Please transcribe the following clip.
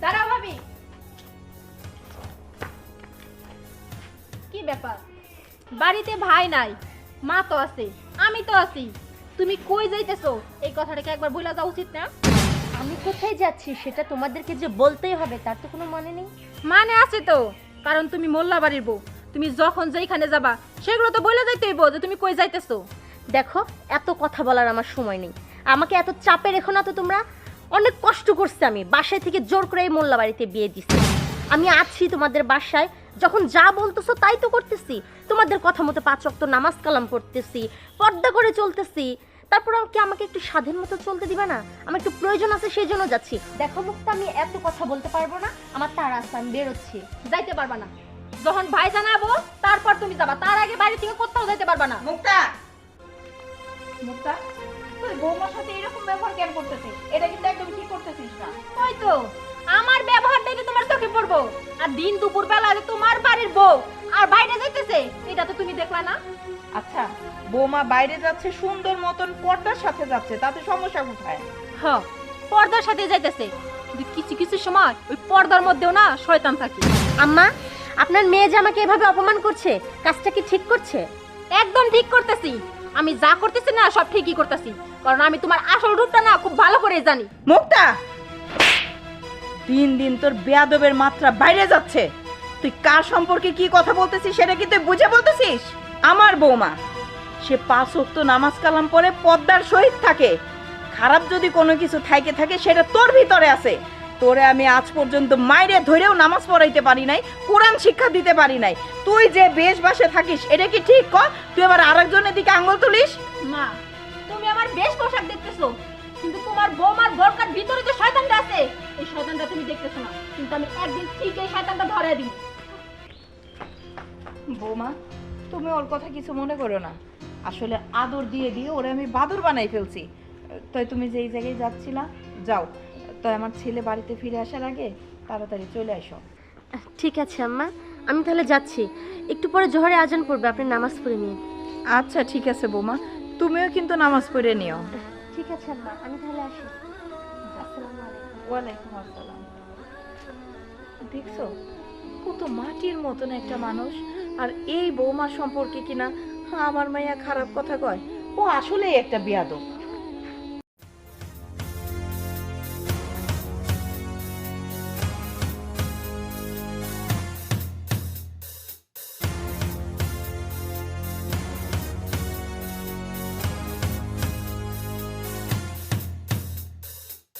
দাঁড়াও ভাবি। কি ব্যাপার? বাড়িতে ভাই নাই, মা তো আছে, আমি তো আছি, তুমি কই যাইতেছো এই কথাটাকে একবার বলে যাওয়া উচিত না? আমি কোথায় যাচ্ছি সেটা তোমাদেরকে যে বলতেই হবে তার তো কোনো মানে নেই। মানে আছে তো, কারণ তুমি মোল্লা বাড়ির বউ। তুমি যখন যেখানে যাবা সেগুলো তো বলে যাইতে হইব যে তুমি কই যাইতেছো। দেখো, এত কথা বলার আমার সময় নেই। আমাকে এত চাপে রেখো না তো তোমরা। অনেক কষ্ট করছি আমি, বাসায় থেকে জোর করে এই মোল্লা বাড়িতে বিয়ে দিচ্ছি। আমি আছি তোমাদের বাসায়, যখন যা বলতেছো তাই তো করতেছি। তোমাদের কথা মতো 5 ওয়াক্ত নামাজ কালাম পড়তেছি, পর্দা করে চলতেছি। তারপর কি আমাকে একটু স্বাধীন মতো চলতে দিবা না? আমার একটু প্রয়োজন আছে, সেই জন্য যাচ্ছি। দেখো মুক্তা, আমি এত কথা বলতে পারবো না, আমার তাড়া আছে, আমি বেরোচ্ছি। যাইতে পারবা না। যখন ভাই জানাবো তারপর তুমি যাবা, তার আগে বাড়ি থেকে কোথাও যাইতে পারবা না। মুক্তা, মুক্তা, তুই বৌমার সাথে এরকম ব্যবহার কেন করতেছিস? এটা কিন্তু একদম ঠিক করতেছিস না। ওই তো আমার ব্যবহার দেখে তোমার চোখে পড়বো, আর দিন দুপুর বেলা যে তোমার বাড়ির বউ আর বাইরে যাইতেছে এটা তো তুমি দেখলা না? আচ্ছা, বৌমা বাইরে যাচ্ছে সুন্দর মতন পর্দার সাথে যাচ্ছে, তাতে সমস্যা কোথায়? হ্যাঁ, পর্দার সাথে যাইতেছে, কিন্তু কিছু কিছু সময় ওই পর্দার মধ্যেও না শয়তান থাকে। আম্মা, আপনার মেয়ে যে আমাকে এভাবে অপমান করছে, কাজটা কি ঠিক করছে? একদম ঠিক করতেছি। আমি যা করতেছি না সব ঠিকই করতেছি, কারণ আমি তোমার আসল রূপটা না খুব ভালো করে জানি। মুক্তা, দিন দিন তোর বেয়াদবের মাত্রা বাইরে যাচ্ছে। তুই কার সম্পর্কে কি কথা বলতেছিস সেটা কি তুই বুঝে বলতেছিস? আমার বৌমা, সে 5 ওয়াক্ত নামাজ কালাম পরে পর্দার সহিত থাকে। খারাপ যদি কোনো কিছু থাকে থাকে সেটা তোর ভিতরে আছে। তোরে আমি আজ পর্যন্ত মাইরে ধরেও নামাজ পড়াইতে পারি নাই, কোরআন শিক্ষা দিতে পারি নাই। তুই যে বেশবাসে থাকিস এটা কি ঠিক? কর, তুই আবার আরেকজনের দিকে আঙ্গুল তুলিস। মা, তুমি আমার বেশ পোশাক দেখতেছো, কিন্তু তোমার বৌমার বরকার ভিতরে যে শয়তানটা আছে এই শয়তানটা তুমি দেখতেছো না, কিন্তু আমি একদিন ঠিক এই শয়তানটা ধরে দিব। বৌমা, তুমি ওর কথা কিছু মনে করো না। আসলে আদর দিয়ে দিয়ে ওরে আমি বাদর বানাই ফেলছি। তাই তুমি যেই জায়গায় যাচ্ছিলা যাও, তাই আমার ছেলে বাড়িতে ফিরে আসার আগে তাড়াতাড়ি চলে আসো। ঠিক আছে আম্মা, আমি তাহলে যাচ্ছি। একটু পরে জোহরে আজান পড়বে, আপনি নামাজ পড়ে নিন। আচ্ছা ঠিক আছে বৌমা, তুমিও কিন্তু নামাজ পড়ে নিও। ঠিক আছে আম্মা, আমি তাহলে আসি। আসসালামু আলাইকুম। ওয়ালাইকুম আসসালাম। দেখছো কত মাটির মতন একটা মানুষ, আর এই বৌমার সম্পর্কে কিনা আমার মাইয়া খারাপ কথা কয়। ও আসলেই একটা বেয়াদব।